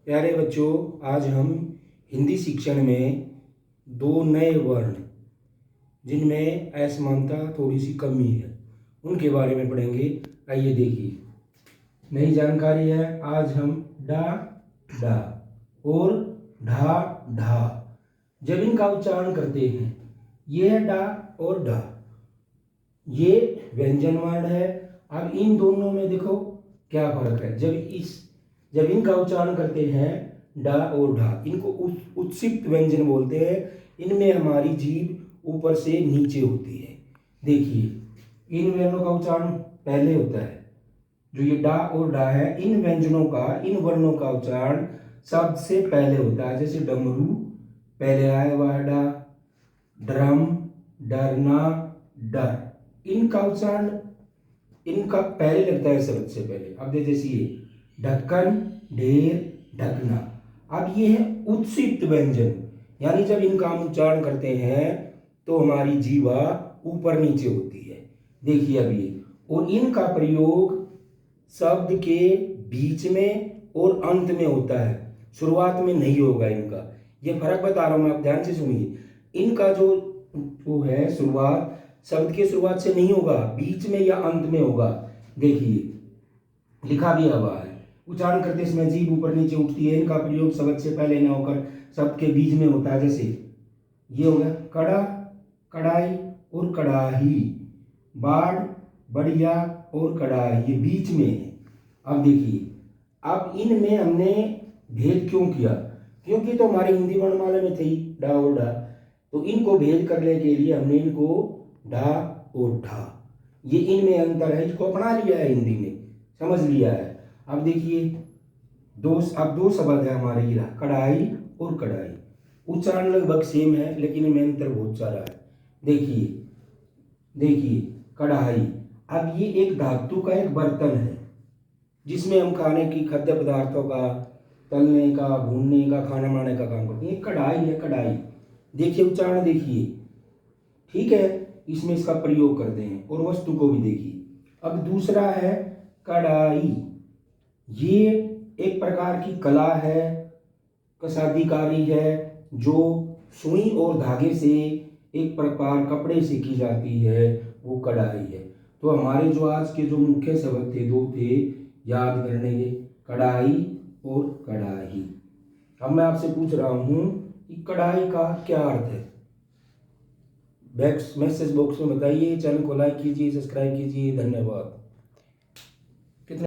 प्यारे बच्चों, आज हम हिंदी शिक्षण में दो नए वर्ण जिनमें असमानता थोड़ी सी कमी है उनके बारे में पढ़ेंगे। आइए देखिए, नई जानकारी है। आज हम डा डा और ढा ढा जब इनका उच्चारण करते हैं, ये है डा और ढा, ये व्यंजन वर्ण है। अब इन दोनों में देखो क्या फर्क है। जब इनका उच्चारण करते हैं डा और ढा, इनको उत्सिप्त व्यंजन बोलते हैं। इनमें हमारी जीभ ऊपर से नीचे होती है। देखिए, इन व्यंजनों का उच्चारण पहले होता है। जो ये डा और ढा है, इन व्यंजनों का, इन वर्णों का उच्चारण सबसे पहले होता है। जैसे डमरू पहले आया हुआ है डा, ड्रम, डरना, डर। इनका उच्चारण इनका पहले लगता है सबसे पहले। अब जैसे ये ढक्कन, ढेर, ढकना। अब ये है उत्सिप्त व्यंजन, यानी जब इनका हम उच्चारण करते हैं तो हमारी जीवा ऊपर नीचे होती है। देखिए अब ये, और इनका प्रयोग शब्द के बीच में और अंत में होता है, शुरुआत में नहीं होगा इनका। ये फर्क बता रहा हूं मैं, आप ध्यान से सुनिए। इनका जो वो है शुरुआत, शब्द के शुरुआत से नहीं होगा, बीच में या अंत में होगा। देखिए लिखा भी हुआ है, उच्चारण करते समय जीभ ऊपर नीचे उठती है। इनका प्रयोग शब्द से पहले न होकर शब्द के बीच में होता है। जैसे ये हो गया कड़ा, कड़ाई और कड़ाही, बाढ़, बढ़िया और कड़ाही, ये बीच में है। अब देखिए, अब इनमें हमने भेद क्यों किया? क्योंकि तो हमारे हिंदी वर्णमाला में थी डा और डा, तो इनको भेद करने के लिए हमने इनको ढा और ढा, ये इनमें अंतर है, इसको अपना लिया है, हिंदी में समझ लिया है। अब देखिए अब दो शब्द है हमारे, ये कढ़ाई और कढ़ाई। उच्चारण लगभग सेम है लेकिन इनमें अंतर बहुत सारा है। देखिए देखिए कढ़ाई, अब ये एक धातु का एक बर्तन है जिसमें हम खाने की खाद्य पदार्थों का तलने का, भूनने का, खाना बनाने का काम करते हैं। ये कढ़ाई है, कढ़ाई। देखिए उच्चारण देखिए, ठीक है, इसमें इसका प्रयोग करते हैं। और वस्तु को भी देखिए। अब दूसरा है कढ़ाई, ये एक प्रकार की कला है, कसादीकारी है, जो सुई और धागे से एक प्रकार कपड़े से की जाती है, वो कढ़ाई है। तो हमारे जो आज के जो मुख्य शब्द थे, दो थे, याद करने के, कढ़ाई और कढ़ाई। अब मैं आपसे पूछ रहा हूं कि कढ़ाई का क्या अर्थ है? मैसेज बॉक्स में बताइए। चैनल को लाइक कीजिए, सब्सक्राइब कीजिए। धन्यवाद।